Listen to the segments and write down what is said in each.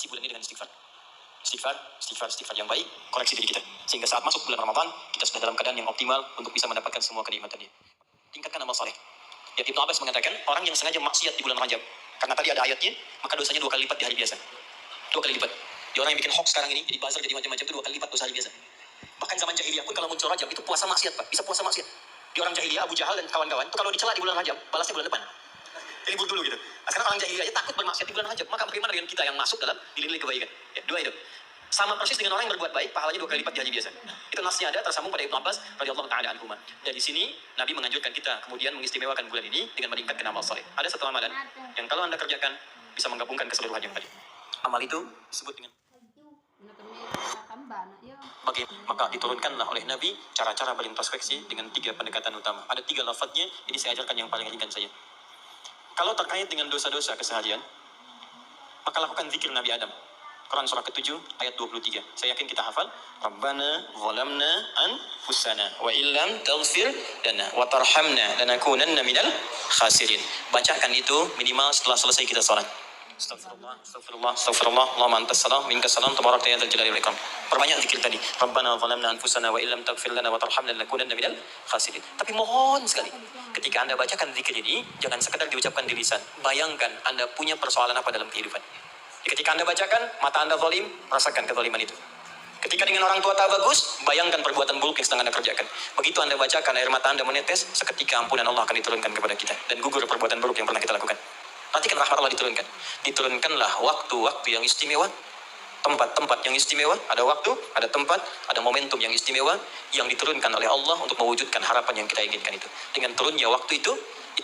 isi bulan ini dengan istighfar. Istighfar yang baik, koreksi diri kita. Sehingga saat masuk bulan Ramadan, kita sudah dalam keadaan yang optimal untuk bisa mendapatkan semua kenikmatannya. Tingkatkan amal saleh. Ya, Ibnu Abbas mengatakan, orang yang sengaja maksiat di bulan Rajab, karena tadi ada ayatnya, maka dosanya 2 kali lipat di hari biasa. 2 kali lipat. Di orang yang bikin hoax sekarang ini, jadi buzzer, jadi macam-macam itu 2 kali lipat dosa hari biasa. Bahkan zaman jahiliyah pun kalau muncul Rajab, itu puasa maksiat, Pak. Bisa puasa maksiat. Di orang jahiliyah, Abu Jahal dan kawan-kawan, itu kalau dicela di bulan Rajab, balasnya bulan depan. Libur dulu gitu. Nah, sekarang orang jahiliyah aja takut bermaksiat di bulan Rajab. Maka bagaimana dengan kita yang masuk dalam nilai kebaikan? Ya, 2 itu. Sama persis dengan orang yang berbuat baik, pahalanya 2 kali lipat di hari biasa. Itu nasnya ada tersambung pada Ibnu Abbas radhiyallahu taala anhuma. Dan di sini Nabi menganjurkan kita kemudian mengistimewakan bulan ini dengan meningkatkan amal saleh. Ada satu amalan yang kalau Anda kerjakan bisa menggabungkan keseluruhan yang tadi. Amal itu disebut dengan maka diturunkanlah oleh Nabi cara-cara berintrospeksi dengan 3 pendekatan utama. Ada 3 lafadznya, ini saya ajarkan yang paling ringan saja. Kalau terkait dengan dosa-dosa keseharian, maka lakukan zikir Nabi Adam. Quran surah ke-7 ayat 23. Saya yakin kita hafal. Rabbana zalamna anfusana wa illam taghfir lana wa tarhamna lanakunanna minal khasirin. Bacakan itu minimal setelah selesai kita salat. Astagfirullah, Allahumma antas salam, minkas salam, tabarakta ya dzal jalali wal ikram. Perbanyak zikir tadi. Rabbana zalamna anfusana wa illam taghfir lana wa tarhamna lanakunanna minal khasirin. Tapi mohon sekali, ketika Anda bacakan zikir ini, jangan sekedar diucapkan di lisan. Bayangkan Anda punya persoalan apa dalam kehidupan. Ketika Anda bacakan, mata Anda zalim, rasakan kezaliman itu. Ketika dengan orang tua tak bagus, bayangkan perbuatan buruk yang sedang Anda kerjakan. Begitu Anda bacakan, air mata Anda menetes, seketika ampunan Allah akan diturunkan kepada kita. Dan gugur perbuatan buruk yang pernah kita lakukan. Nanti kan rahmat Allah diturunkan. Diturunkanlah waktu-waktu yang istimewa, tempat-tempat yang istimewa, ada waktu, ada tempat, ada momentum yang istimewa, yang diturunkan oleh Allah untuk mewujudkan harapan yang kita inginkan itu. Dengan turunnya waktu itu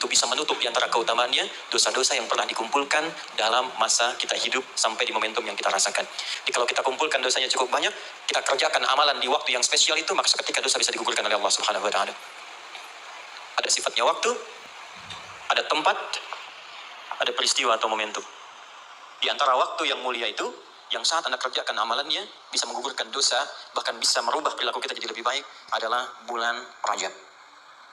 bisa menutup di antara keutamaannya dosa-dosa yang pernah dikumpulkan dalam masa kita hidup sampai di momentum yang kita rasakan. Jadi kalau kita kumpulkan dosanya cukup banyak, kita kerjakan amalan di waktu yang spesial itu, maka seketika dosa bisa digugurkan oleh Allah Subhanahu wa taala. Ada sifatnya waktu, ada tempat, ada peristiwa atau momentum. Di antara waktu yang mulia itu, yang saat Anda kerjakan amalannya bisa menggugurkan dosa, bahkan bisa merubah perilaku kita jadi lebih baik, adalah bulan Rajab.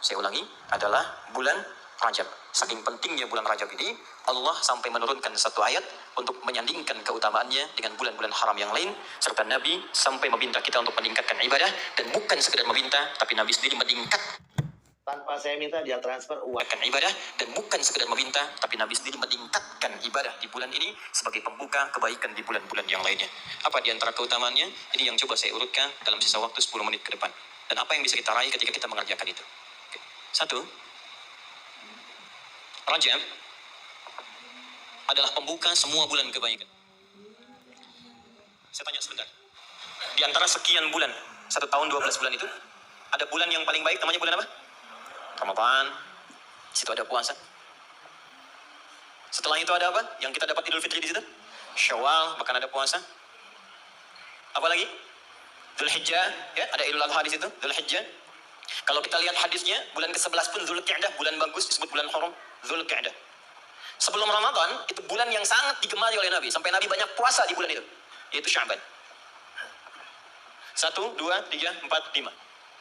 Saya ulangi, adalah bulan Rajab. Saking pentingnya bulan Rajab ini, Allah sampai menurunkan satu ayat untuk menyandingkan keutamaannya dengan bulan-bulan haram yang lain, serta Nabi sampai meminta kita untuk meningkatkan ibadah, dan bukan sekedar meminta, tapi Nabi sendiri meningkat. Tanpa saya minta, dia transfer uang. Ibadah, dan bukan sekedar meminta, tapi Nabi sendiri meningkatkan ibadah di bulan ini sebagai pembuka kebaikan di bulan-bulan yang lainnya. Apa di antara keutamaannya? Ini yang coba saya urutkan dalam sisa waktu 10 menit ke depan. Dan apa yang bisa kita raih ketika kita mengerjakan itu? Satu, Rajab adalah pembuka semua bulan kebaikan. Saya tanya sebentar. Di antara sekian bulan, 1 tahun 12 bulan itu, ada bulan yang paling baik, namanya bulan apa? Ramadan. Situ ada puasa. Setelah itu ada apa? Yang kita dapat Idul Fitri di situ? Syawal, bahkan ada puasa. Apa lagi? Dzulhijjah, ya, ada Idul Adha di situ, Dzulhijjah. Kalau kita lihat hadisnya, bulan ke-11 pun Dzulqa'dah, bulan bagus, disebut bulan haram, Dzulqa'dah. Sebelum Ramadan, itu bulan yang sangat digemari oleh Nabi, sampai Nabi banyak puasa di bulan itu, yaitu Sya'ban. 1, 2, 3, 4, 5.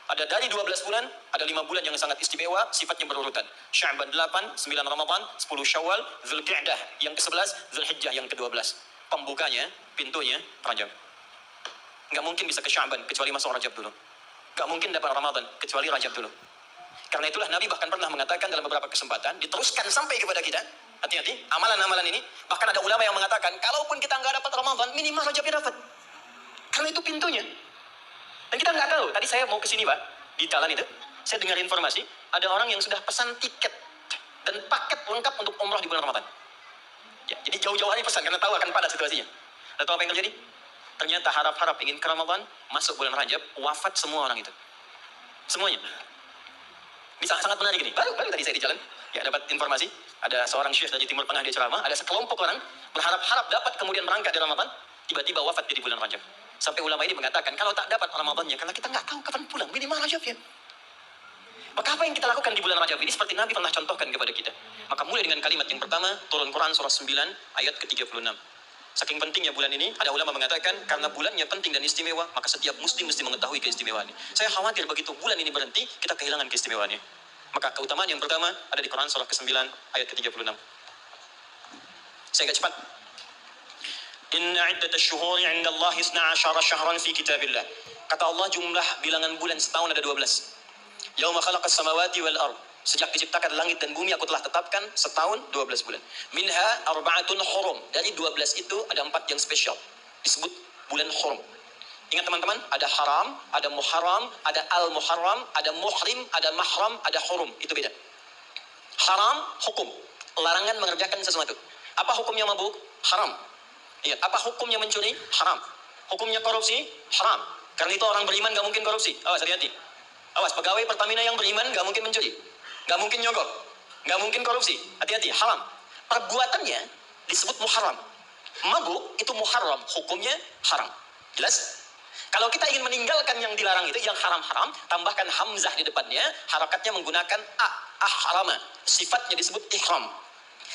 Ada dari 12 bulan, ada 5 bulan yang sangat istimewa, sifatnya berurutan. Sya'ban 8, 9 Ramadan, 10 Syawal, Dzulqa'dah yang ke-11, Dzulhijjah yang ke-12. Pembukanya, pintunya, Rajab. Nggak mungkin bisa ke Sya'ban, kecuali masuk Rajab dulu. Nggak mungkin dapat Ramadan, kecuali Rajab dulu. Karena itulah Nabi bahkan pernah mengatakan dalam beberapa kesempatan, diteruskan sampai kepada kita, hati-hati, amalan-amalan ini, bahkan ada ulama yang mengatakan, kalaupun kita nggak dapat Ramadan, minimal Rajabnya dapat. Karena itu pintunya. Dan kita nggak tahu, tadi saya mau ke sini Pak, di jalan itu, saya dengar informasi, ada orang yang sudah pesan tiket dan paket lengkap untuk umrah di bulan Ramadan. Ya, jadi jauh-jauh hari pesan, karena tahu akan padat situasinya. Dan tahu apa yang terjadi? Ternyata harap-harap ingin ke Ramadan, masuk bulan Rajab, wafat semua orang itu. Semuanya. Bisa sangat menarik ini. Baru tadi saya di jalan, ya dapat informasi, ada seorang syekh dari Timur Tengah, dia ceramah, ada sekelompok orang berharap-harap dapat kemudian berangkat di Ramadan, tiba-tiba wafat di bulan Rajab. Sampai ulama ini mengatakan, kalau tak dapat Ramadannya, karena kita nggak tahu kapan pulang, minimal Rajab ya. Maka apa yang kita lakukan di bulan Rajab ini, seperti Nabi pernah contohkan kepada kita. Maka mulai dengan kalimat yang pertama, turun Quran surah 9 ayat ke-36. Saking pentingnya bulan ini, ada ulama mengatakan, karena bulannya penting dan istimewa, maka setiap muslim mesti mengetahui keistimewaannya. Saya khawatir begitu bulan ini berhenti, kita kehilangan keistimewaannya. Maka keutamaan yang pertama ada di Quran surah ke-9 ayat ke-36. Saya agak cepat. Inna iddatash syuhuri 'inda Allah 12 syahran fi kitabillah. Kata Allah jumlah bilangan bulan setahun ada 12. Yauma khalaqas samawati wal ard. Sejak diciptakan langit dan bumi aku telah tetapkan setahun 12 bulan. Minha arba'atun hurum. Dari 12 itu ada 4 yang spesial. Disebut bulan hurum. Ingat teman-teman, ada haram, ada muharram, ada al-muharram, ada muhrim, ada mahram, ada hurum. Itu beda. Haram, hukum. Larangan mengerjakan sesuatu. Apa hukumnya mabuk? Haram. Ingat, apa hukumnya mencuri? Haram. Hukumnya korupsi? Haram. Karena itu orang beriman gak mungkin korupsi. Awas, hati-hati. Awas, pegawai Pertamina yang beriman gak mungkin mencuri. Gak mungkin nyogok. Gak mungkin korupsi. Hati-hati, haram. Perbuatannya disebut muharram. Mabuk itu muharram. Hukumnya haram. Jelas? Kalau kita ingin meninggalkan yang dilarang itu, yang haram-haram, tambahkan hamzah di depannya, harakatnya menggunakan harama. Sifatnya disebut ihram.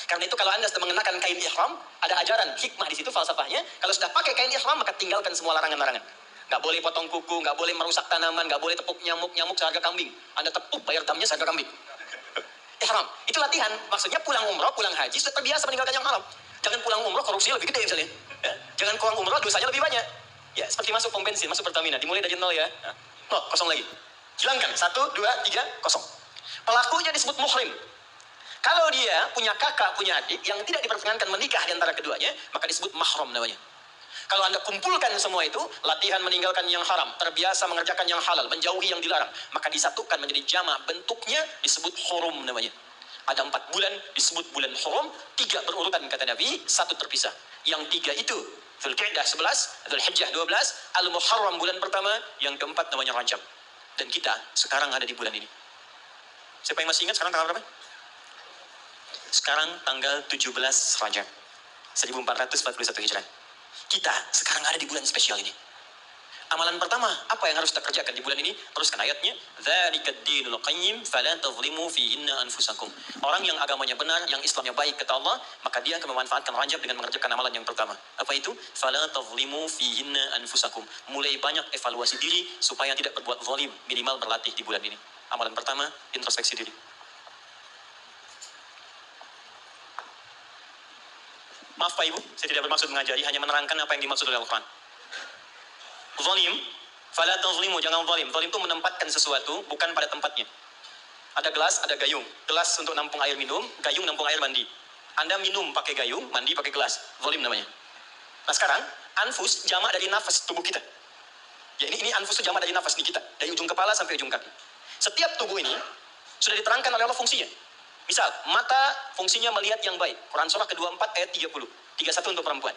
Karena itu kalau Anda sudah mengenakan kain ihram, ada ajaran hikmah di situ, falsafahnya. Kalau sudah pakai kain ihram, maka tinggalkan semua larangan-larangan. Gak boleh potong kuku, gak boleh merusak tanaman, gak boleh tepuk nyamuk seharga kambing. Anda tepuk, bayar damnya seharga kambing. Ihram. Itu latihan. Maksudnya pulang umroh, pulang haji, sudah terbiasa meninggalkan yang haram. Jangan pulang umroh, korupsinya lebih gede misalnya. Ya. Jangan pulang umroh, dosanya lebih banyak. Ya, seperti masuk pom bensin, masuk Pertamina, dimulai dari nol ya. Nol, kosong lagi. Hilangkan, 1, 2, 3, kosong. Pelakunya disebut muhrim. Kalau dia punya kakak, punya adik, yang tidak diperkenankan menikah di antara keduanya, maka disebut mahram namanya. Kalau Anda kumpulkan semua itu, latihan meninggalkan yang haram, terbiasa mengerjakan yang halal, menjauhi yang dilarang, maka disatukan menjadi jama', bentuknya disebut hurum namanya. Ada 4 bulan disebut bulan hurum, 3 berurutan kata Nabi, 1 terpisah. Yang 3 itu Dzulqa'dah 11, Dzulhijjah 12, Al-Muharram bulan pertama, yang keempat namanya Rajab. Dan kita sekarang ada di bulan ini. Siapa yang masih ingat sekarang tanggal berapa? Sekarang tanggal 17 Rajab 1441 Hijrah. Kita sekarang ada di bulan spesial ini. Amalan pertama, apa yang harus kita kerjakan di bulan ini? Teruskan ayatnya. Dzalikad dinul qayyim fala tadhlimu fihinna anfusakum. Orang yang agamanya benar, yang Islamnya baik kata Allah, maka dia akan memanfaatkan Rajab dengan mengerjakan amalan yang pertama. Apa itu? Fala tadhlimu fihinna anfusakum. Mulai banyak evaluasi diri supaya tidak berbuat zalim, minimal berlatih di bulan ini. Amalan pertama, introspeksi diri. Maaf Pak Ibu, saya tidak bermaksud mengajari, hanya menerangkan apa yang dimaksud oleh Al-Quran. Zalim, fala tazlimu, jangan zalim. Zalim itu menempatkan sesuatu bukan pada tempatnya. Ada gelas, ada gayung. Gelas untuk nampung air minum, gayung nampung air mandi. Anda minum pakai gayung, mandi pakai gelas. Zalim namanya. Nah sekarang, anfus jamak dari nafas tubuh kita. Ya ini anfus itu jamak dari nafas di kita. Dari ujung kepala sampai ujung kaki. Setiap tubuh ini sudah diterangkan oleh Allah fungsinya. Misal, mata fungsinya melihat yang baik. Quran surah ke-24 ayat 30. 31 untuk perempuan.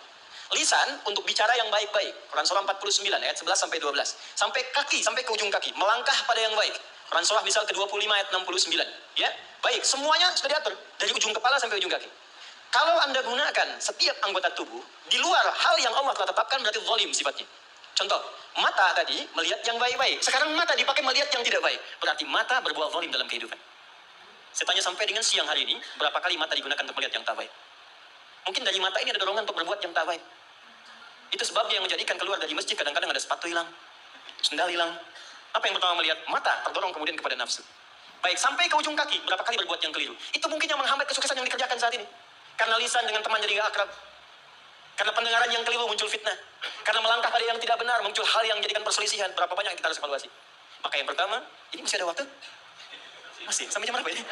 Lisan untuk bicara yang baik-baik. Quran surah 49 ayat 11 sampai 12. Sampai kaki, sampai ke ujung kaki. Melangkah pada yang baik. Quran surah misal ke-25 ayat 69. Ya, baik. Semuanya sudah diatur. Dari ujung kepala sampai ujung kaki. Kalau Anda gunakan setiap anggota tubuh di luar hal yang Allah telah tetapkan, berarti zalim sifatnya. Contoh, mata tadi melihat yang baik-baik. Sekarang mata dipakai melihat yang tidak baik. Berarti mata berbuat zalim dalam kehidupan. Saya tanya sampai dengan siang hari ini, berapa kali mata digunakan untuk melihat yang tak baik? Mungkin dari mata ini ada dorongan untuk berbuat yang tak baik. Itu sebabnya yang menjadikan keluar dari masjid kadang-kadang ada sepatu hilang, sendal hilang. Apa yang pertama melihat? Mata terdorong kemudian kepada nafsu. Baik, sampai ke ujung kaki, berapa kali berbuat yang keliru. Itu mungkin yang menghambat kesuksesan yang dikerjakan saat ini. Karena lisan dengan teman jadi gak akrab. Karena pendengaran yang keliru muncul fitnah. Karena melangkah pada yang tidak benar muncul hal yang menjadikan perselisihan. Berapa banyak yang kita harus evaluasi. Maka yang pertama, ini masih ada waktu? Masih, sampai jam berapa ini?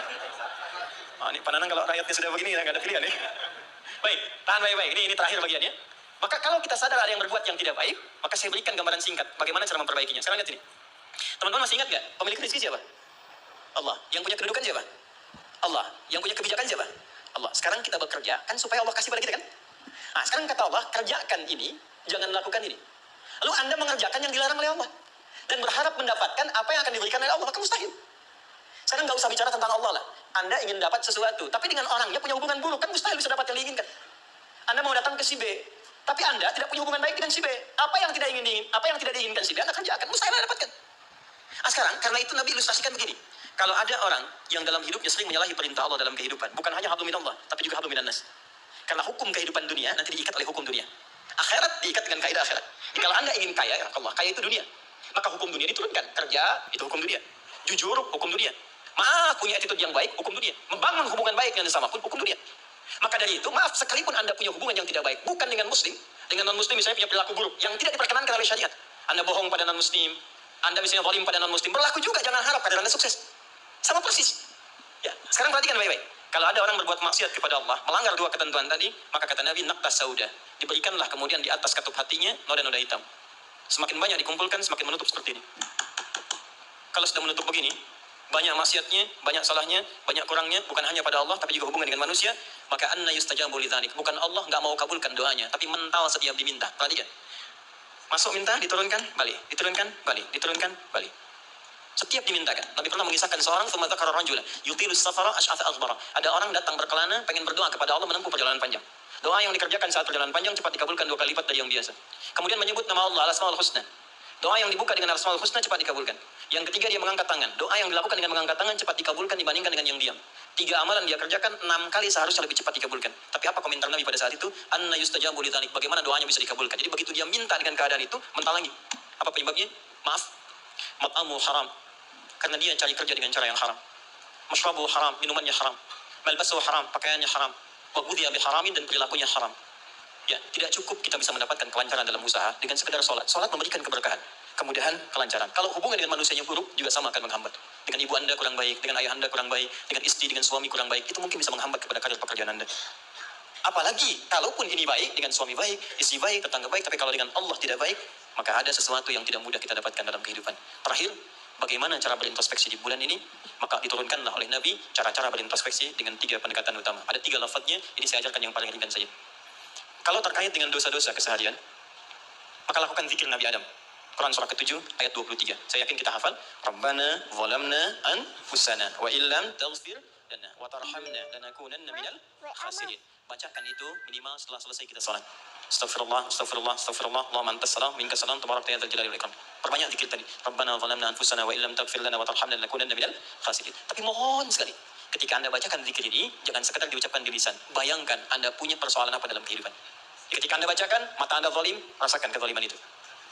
Ini Pananang kalau rakyatnya sudah begini, nggak ada pilihan ya. Baik, tahan baik-baik. Ini terakhir bagiannya. Maka kalau kita sadar ada yang berbuat yang tidak baik, maka saya berikan gambaran singkat bagaimana cara memperbaikinya. Sekarang lihat sini. Teman-teman masih ingat nggak? Pemilik rezeki siapa? Allah. Yang punya kedudukan siapa? Allah. Yang punya kebijakan siapa? Allah. Sekarang kita bekerja kan supaya Allah kasih pada kita kan? Nah, sekarang kata Allah, kerjakan ini, jangan lakukan ini. Lalu Anda mengerjakan yang dilarang oleh Allah dan berharap mendapatkan apa yang akan diberikan oleh Allah, maka mustahil. Sekarang nggak usah bicara tentang Allah lah. Anda ingin dapat sesuatu, tapi dengan orangnya punya hubungan buruk, kan mustahil bisa dapat yang diinginkan. Anda mau datang ke si B, tapi Anda tidak punya hubungan baik dengan si B. Apa yang tidak diinginkan si B, Anda kerjakan, mustahil Anda dapatkan. Nah, sekarang karena itu Nabi ilustrasikan begini. Kalau ada orang yang dalam hidupnya sering menyalahi perintah Allah dalam kehidupan, bukan hanya hablum minallah, tapi juga hablum minan nas. Karena hukum kehidupan dunia nanti diikat oleh hukum dunia. Akhirat diikat dengan kaidah akhirat. Kalau Anda ingin kaya, ya Allah, kaya itu dunia. Maka hukum dunia diturunkan. Kerja itu hukum dunia. Jujur hukum dunia. Maaf, punya attitude yang baik hukum dunia. Membangun hubungan baik dengan sesama pun hukum dunia. Maka dari itu, maaf, sekalipun Anda punya hubungan yang tidak baik, bukan dengan muslim, dengan non-muslim misalnya punya perilaku buruk, yang tidak diperkenankan oleh syariat. Anda bohong pada non-muslim, Anda misalnya zalim pada non-muslim, berlaku juga, jangan harap kadang Anda sukses. Sama persis. Ya, sekarang perhatikan baik-baik. Kalau ada orang berbuat maksiat kepada Allah, melanggar dua ketentuan tadi, maka kata Nabi, naqtas sauda. Diberikanlah kemudian di atas katup hatinya, noda-noda hitam. Semakin banyak dikumpulkan, semakin menutup seperti ini. Kalau sudah menutup begini, banyak maksiatnya, banyak salahnya, banyak kurangnya, bukan hanya pada Allah, tapi juga hubungan dengan manusia, maka anna yustajabu lidzanik. Bukan Allah nggak mau kabulkan doanya, tapi mental setiap diminta. Perhatikan. Masuk minta, diturunkan, balik. Diturunkan, balik. Diturunkan, balik. Setiap dimintakan. Nabi pernah mengisahkan seorang, thumma dzakara rajula yutilus safara asy'atha aghbara. Ada orang datang berkelana, pengen berdoa kepada Allah menempuh perjalanan panjang. Doa yang dikerjakan saat perjalanan panjang cepat dikabulkan 2 kali lipat dari yang biasa. Kemudian menyebut nama Allah, Al-Asmaul Husna. Doa yang dibuka dengan Al-Asmaul Husna cepat dikabulkan. Yang ketiga dia mengangkat tangan. Doa yang dilakukan dengan mengangkat tangan cepat dikabulkan dibandingkan dengan yang diam. 3 amalan dia kerjakan 6 kali seharusnya lebih cepat dikabulkan. Tapi apa komentar Nabi pada saat itu? Anna yustajabu lidzalik. Bagaimana doanya bisa dikabulkan? Jadi begitu dia minta dengan keadaan itu, mental lagi. Apa penyebabnya? Maaf. Mat'amu haram. Karena dia cari kerja dengan cara yang haram. Mashrabu haram, minumannya haram. Malbasu haram, pakaiannya haram. Wa ghudhiya biharamin, dan perilakunya haram. Ya, tidak cukup kita bisa mendapatkan kelancaran dalam usaha dengan sekedar sholat. Sholat memberikan keberkahan, kemudahan, kelancaran. Kalau hubungan dengan manusianya buruk, juga sama akan menghambat. Dengan ibu Anda kurang baik, dengan ayah Anda kurang baik, dengan istri, dengan suami kurang baik, itu mungkin bisa menghambat kepada karir pekerjaan Anda. Apalagi, kalaupun ini baik, dengan suami baik, istri baik, tetangga baik, tapi kalau dengan Allah tidak baik, maka ada sesuatu yang tidak mudah kita dapatkan dalam kehidupan. Terakhir, bagaimana cara berintrospeksi di bulan ini? Maka diturunkanlah oleh Nabi cara-cara berintrospeksi dengan 3 pendekatan utama. Ada 3 lafadznya, ini saya ajarkan yang paling ringan saja. Kalau terkait dengan dosa-dosa keseharian, maka lakukan zikir Nabi Adam. Quran surah ke-7 ayat 23. Saya yakin kita hafal. Rabbana zalamna anfusana wa illam taghfir lana wa tarhamna lanakunanna minal khasirin. Bacakan itu minimal setelah selesai kita salat. Astagfirullah, astagfirullah, astagfirullah. Allahumma antas salam, minkas salam, tabarakta ya dzal jalali wal ikram. Perbanyak zikir tadi. Rabbana zalamna anfusana wa illam taghfir lana wa tarhamna lanakunanna minal khasirin. Tapi mohon sekali, ketika Anda bacakan zikir ini, jangan sekedar diucapkan di lisan. Bayangkan Anda punya persoalan apa dalam kehidupan. Ketika Anda bacakan, mata Anda zalim, rasakan kezaliman itu.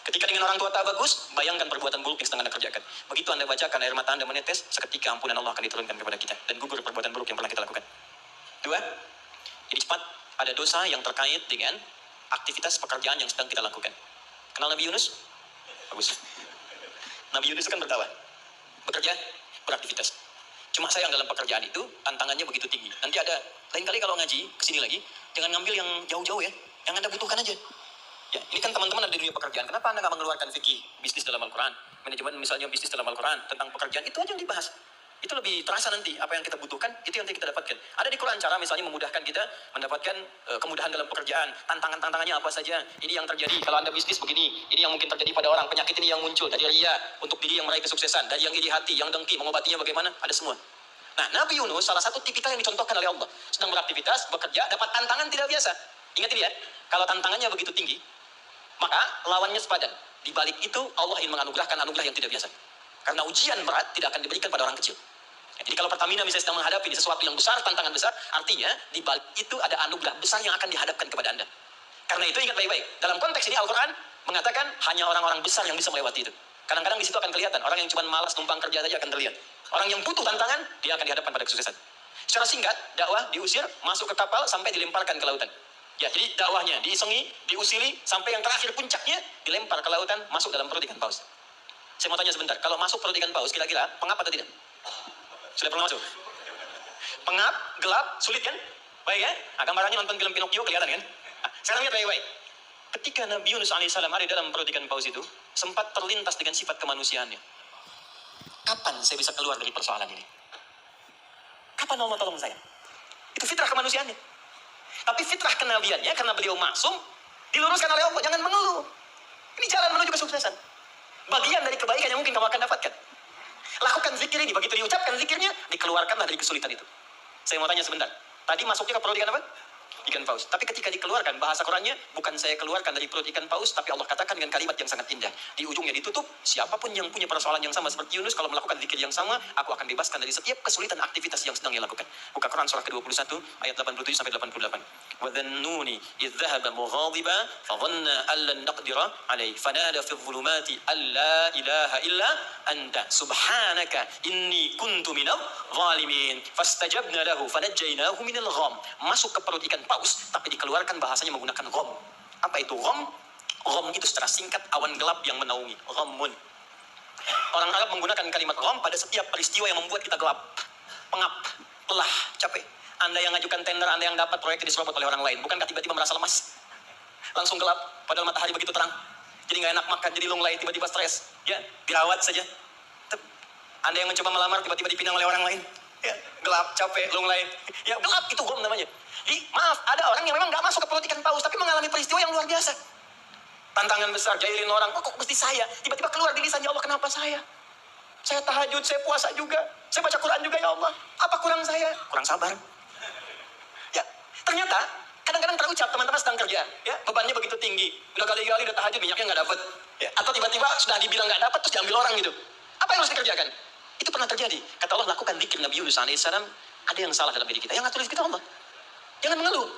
Ketika dengan orang tua tak bagus, bayangkan perbuatan buruk yang sedang Anda kerjakan. Begitu Anda bacakan, air mata Anda menetes, seketika ampunan Allah akan diturunkan kepada kita. Dan gugur perbuatan buruk yang pernah kita lakukan. 2, ini cepat, ada dosa yang terkait dengan aktivitas pekerjaan yang sedang kita lakukan. Kenal Nabi Yunus? Bagus. Nabi Yunus kan berdakwah, bekerja, beraktivitas. Cuma sayang dalam pekerjaan itu, tantangannya begitu tinggi. Nanti ada, lain kali kalau ngaji, kesini lagi, jangan ngambil yang jauh-jauh ya. Yang Anda butuhkan aja. Ya, ini kan teman-teman ada di dunia pekerjaan. Kenapa Anda nggak mengeluarkan fikih bisnis dalam Al-Quran? Manajemen misalnya bisnis dalam Al-Quran. Tentang pekerjaan, itu aja yang dibahas. Itu lebih terasa nanti. Apa yang kita butuhkan, itu yang kita dapatkan. Ada di Quran cara misalnya memudahkan kita mendapatkan kemudahan dalam pekerjaan. Tantangan-tantangannya apa saja. Ini yang terjadi. Kalau Anda bisnis begini. Ini yang mungkin terjadi pada orang. Penyakit ini yang muncul. Dari ria, untuk diri yang meraih kesuksesan. Dari yang iri hati, yang dengki. Mengobatinya bagaimana? Ada semua. Nah, Nabi Yunus salah satu tipikal yang dicontohkan oleh Allah. Sedang beraktivitas, bekerja, dapat tantangan tidak biasa. Ingat ini ya, kalau tantangannya begitu tinggi, maka lawannya sepadan. Di balik itu Allah ingin menganugerahkan anugerah yang tidak biasa. Karena ujian berat tidak akan diberikan pada orang kecil. Ya, jadi kalau Pertamina misalnya sedang menghadapi sesuatu yang besar, tantangan besar, artinya di balik itu ada anugerah besar yang akan dihadapkan kepada Anda. Karena itu ingat baik-baik. Dalam konteks ini Al-Quran mengatakan hanya orang-orang besar yang bisa melewati itu. Kadang-kadang di situ akan kelihatan. Orang yang cuma malas numpang kerja saja akan terlihat. Orang yang butuh tantangan, dia akan dihadapkan pada kesuksesan. Secara singkat, dakwah diusir, masuk ke kapal, sampai dilemparkan ke lautan. Ya, jadi dakwahnya diisengi, diusili, sampai yang terakhir puncaknya, dilempar ke lautan, masuk dalam perut ikan paus. Saya mau tanya sebentar, kalau masuk perut ikan paus, kira-kira pengap atau tidak? Sudah pernah masuk? Pengap, gelap, sulit kan? Baik ya? Nah, gambarannya nonton film Pinocchio kelihatan kan? Nah, sekarang lihat baik-baik. Ketika Nabi Yunus alaihissalam ada dalam perut ikan paus itu, sempat terlintas dengan sifat kemanusiaannya. Kapan saya bisa keluar dari persoalan ini? Kapan Allah tolong saya? Itu fitrah kemanusiaannya. Tapi fitrah kenabiannya, karena beliau maksum, diluruskan oleh Allah. Jangan mengeluh. Ini jalan menuju kesuksesan. Bagian dari kebaikan yang mungkin kamu akan dapatkan. Lakukan zikir ini. Begitu diucapkan zikirnya, dikeluarkanlah dari kesulitan itu. Saya mau tanya sebentar. Tadi masuknya ke perut ikan apa? Ikan paus. Tapi ketika dikeluarkan, bahasa Qurannya bukan saya keluarkan dari perut ikan paus, tapi Allah katakan dengan kalimat yang sangat indah. Di ujungnya ditutup, siapapun yang punya persoalan yang sama seperti Yunus, kalau melakukan zikir yang sama, aku akan bebaskan dari setiap kesulitan aktivitas yang sedang ia lakukan. Buka Quran surah ke-21 ayat 87 sampai 88. Wa dhannuni idh dhahaba mughadiba fa dhanna an lan naqdira alayhi fanada fi dhulumati alla ilaha illa anta subhanaka inni kuntu minadh zalimin fastajabna lahu fanajjaynahu minal gham. Masuk ke perut ikan paus, tapi dikeluarkan bahasanya menggunakan gham. Apa itu gham? Gham itu secara singkat awan gelap yang menaungi. Ghammun. Orang Arab menggunakan kalimat gham pada setiap peristiwa yang membuat kita gelap, pengap, lelah, capek. Anda yang ngajukan tender, Anda yang dapat proyek diserobot oleh orang lain, bukankah tiba-tiba merasa lemas? Langsung gelap, padahal matahari begitu terang. Jadi nggak enak makan, jadi lunglai, tiba-tiba stres. Ya, dirawat saja. Anda yang mencoba melamar, tiba-tiba dipinang oleh orang lain. Ya, gelap, capek, lunglai. Ya, gelap, itu gham namanya. Jadi, maaf, ada orang yang memang nggak masuk ke perut ikan paus, tapi mengalami peristiwa yang luar biasa. Tantangan besar, jahilin orang, kok mesti saya? Tiba-tiba keluar di lisannya, Allah, kenapa saya? Saya tahajud, saya puasa juga. Saya baca Quran juga, ya Allah. Apa kurang saya? Kurang sabar. Ya, ternyata, kadang-kadang terucap, teman-teman sedang kerja. Ya, bebannya begitu tinggi. Udah kali-kali, udah tahajud, minyaknya nggak dapat. Ya, atau tiba-tiba sudah dibilang nggak dapat, terus diambil orang gitu. Apa yang harus dikerjakan? Itu pernah terjadi. Kata Allah, lakukan zikir Nabi Yunus alaihissalam. Ada yang salah dalam diri kita. Yang ngatur kita Allah. Jangan mengeluh.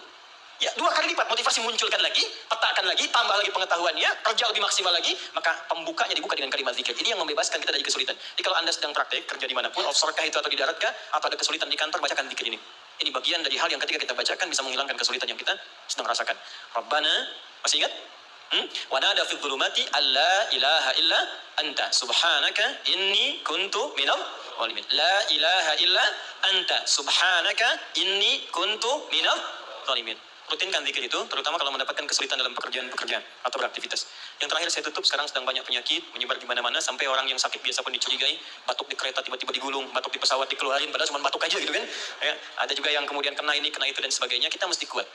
Ya, 2 kali lipat motivasi munculkan lagi, petakan lagi, tambah lagi pengetahuannya, kerja lebih maksimal lagi, maka pembukanya dibuka dengan kalimat zikir. Ini yang membebaskan kita dari kesulitan. Jadi kalau Anda sedang praktek, kerja dimanapun, offshore kah itu atau di darat kah, atau ada kesulitan di kantor, bacakan zikir ini. Ini bagian dari hal yang ketika kita bacakan bisa menghilangkan kesulitan yang kita sedang rasakan. Rabbana, masih ingat? Wa nada fi dhulumati alla ilaha illa anta subhanaka inni kuntu minal zalimin. La ilaha illa anta subhanaka inni kuntu minal zalimin. Rutinkan zikir itu, terutama kalau mendapatkan kesulitan dalam pekerjaan-pekerjaan atau beraktivitas. Yang terakhir saya tutup, sekarang sedang banyak penyakit menyebar di mana-mana, sampai orang yang sakit biasa pun dicurigai, batuk di kereta tiba-tiba digulung, batuk di pesawat dikeluarin, padahal cuma batuk aja gitu kan. Ya, ada juga yang kemudian kena ini, kena itu dan sebagainya. Kita mesti kuat.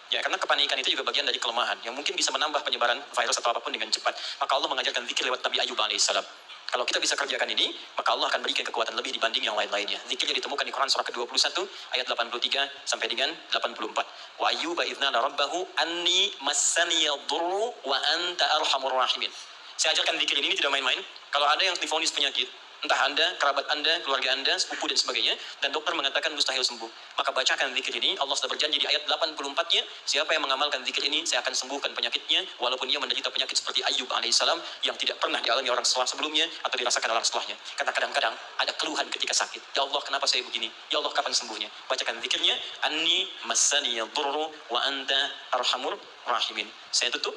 Ya, karena kepanikan itu juga bagian dari kelemahan yang mungkin bisa menambah penyebaran virus atau apapun dengan cepat. Maka Allah mengajarkan zikir lewat Nabi Ayub alaihissalam. Kalau kita bisa kerjakan ini, maka Allah akan berikan kekuatan lebih dibanding yang lain-lainnya. Zikirnya ditemukan di Quran surah ke-21 ayat 83 sampai dengan 84. Wa ayyuba idznada rabbahu anni massaniya dhurru wa anta arhamur rahimin. Saya ajarkan zikir ini tidak main-main. Kalau ada yang divonis penyakit, entah Anda, kerabat Anda, keluarga Anda, sepupu dan sebagainya, dan dokter mengatakan mustahil sembuh, maka bacakan zikir ini. Allah sudah berjanji di ayat 84-nya, siapa yang mengamalkan zikir ini, saya akan sembuhkan penyakitnya, walaupun ia menderita penyakit seperti Ayub alaihissalam, yang tidak pernah dialami orang sebelumnya, atau dirasakan orang setelahnya. Karena kadang-kadang ada keluhan ketika sakit. Ya Allah, kenapa saya begini? Ya Allah, kapan sembuhnya? Bacakan zikirnya, Anni massani yadurru wa anta arhamur rahimin. Saya tutup.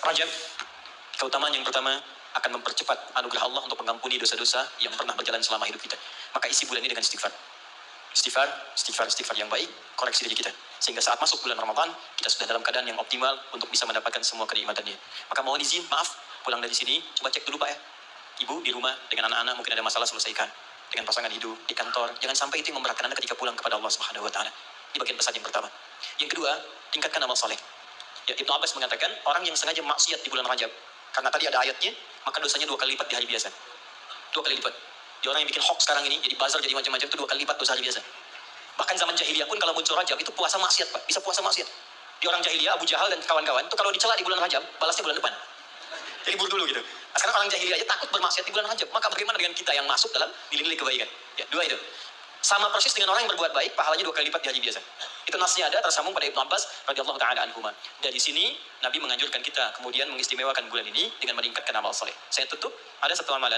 Rajab, keutamaan yang pertama, akan mempercepat anugerah Allah untuk mengampuni dosa-dosa yang pernah berjalan selama hidup kita. Maka isi bulan ini dengan istighfar. Istighfar yang baik, koreksi diri kita. Sehingga saat masuk bulan Ramadan, kita sudah dalam keadaan yang optimal untuk bisa mendapatkan semua kenikmatannya. Maka mohon izin, maaf, pulang dari sini, coba cek dulu Pak ya. Ibu di rumah dengan anak-anak mungkin ada masalah, selesaikan. Dengan pasangan hidup, di kantor. Jangan sampai itu yang memberatkan Anda ketika pulang kepada Allah Subhanahu wa Ta'ala. Ini bagian pesan yang pertama. Yang kedua, tingkatkan amal saleh. Ya, Ibnu Abbas mengatakan, orang yang sengaja maksiat di bulan Rajab, karena tadi ada ayatnya, maka dosanya 2 kali lipat di hari biasa. 2 kali lipat. Di orang yang bikin hoax sekarang ini, jadi buzzer, jadi macam-macam, itu 2 kali lipat dosa hari biasa. Bahkan zaman jahiliyah pun kalau muncul Rajab, itu puasa maksiat Pak. Bisa puasa maksiat. Di orang jahiliyah, Abu Jahal dan kawan-kawan, itu kalau dicela di bulan Rajab, balasnya bulan depan. Jadi libur dulu gitu. Nah, sekarang orang jahiliyah aja takut bermaksiat di bulan Rajab. Maka bagaimana dengan kita yang masuk dalam nilai-nilai kebaikan? Ya, 2 itu. Sama persis dengan orang yang berbuat baik, pahalanya 2 kali lipat di hari biasa. Itu nasnya ada tersambung pada Ibnu Abbas radhiyallahu taala anhuma. Dari sini Nabi menganjurkan kita kemudian mengistimewakan bulan ini dengan meningkatkan amal saleh. Saya tutup, ada satu amalan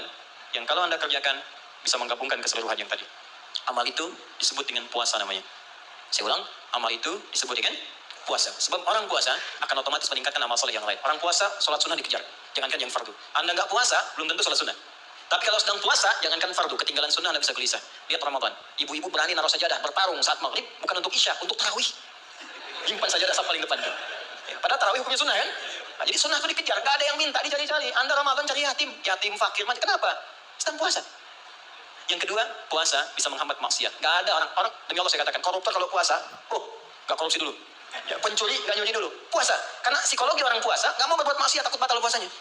yang kalau Anda kerjakan bisa menggabungkan keseluruhan yang tadi. Amal itu disebut dengan puasa namanya. Saya ulang, amal itu disebut dengan puasa. Sebab orang puasa akan otomatis meningkatkan amal saleh yang lain. Orang puasa, sholat sunnah dikejar. Jangankan yang fardu. Anda nggak puasa, belum tentu sholat sunnah. Tapi kalau sedang puasa, jangankan fardu, ketinggalan sunnah Anda bisa gelisah. Lihat Ramadan, ibu-ibu berani naruh sajadah, bertarung saat maghrib, bukan untuk isya, untuk tarawih. Nyimpan sajadah saat paling depan. Ya, padahal tarawih hukumnya sunnah kan? Nah, jadi sunnah itu dikejar, gak ada yang minta, dicari-cari. Anda Ramadan cari yatim fakir, kenapa? Sedang puasa. Yang kedua, puasa bisa menghambat maksiat. Gak ada orang, demi Allah saya katakan, koruptor kalau puasa, gak korupsi dulu. Ya, pencuri gak nyuri dulu, puasa. Karena psikologi orang puasa, gak mau berbuat maksiat, takut batal puasanya.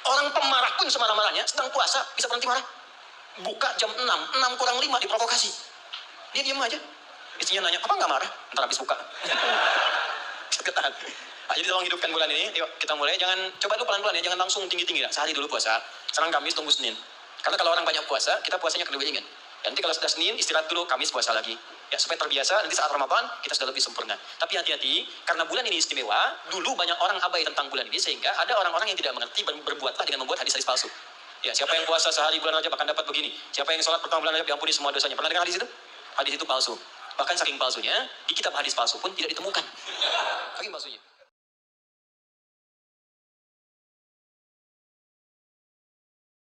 Orang pemarah pun semarah-marahnya, sedang puasa, bisa berhenti marah. Buka jam 6, 6 kurang 5 diprovokasi. Dia diam aja. Istrinya nanya, apa nggak marah? Ntar habis buka. ketahan. Nah, jadi tolong hidupkan bulan ini. Yuk kita mulai. Jangan coba dulu pelan-pelan ya. Jangan langsung tinggi-tinggi. Sehari dulu puasa. Sekarang Kamis tunggu Senin. Karena kalau orang banyak puasa, kita puasanya akan lebih ringan. Nanti kalau sudah Senin istirahat dulu, Kamis puasa lagi. Ya supaya terbiasa. Nanti saat Ramadan kita sudah lebih sempurna. Tapi hati-hati karena bulan ini istimewa. Dulu banyak orang abai tentang bulan ini sehingga ada orang-orang yang tidak mengerti berbuatlah dengan membuat hadis-hadis palsu. Ya, siapa yang puasa sehari bulan Rajab akan dapat begini. Siapa yang sholat pertama bulan Rajab diampuni semua dosanya. Pernah dengar hadis itu? Hadis itu palsu. Bahkan saking palsunya, di kitab hadis palsu pun tidak ditemukan. Saking palsunya.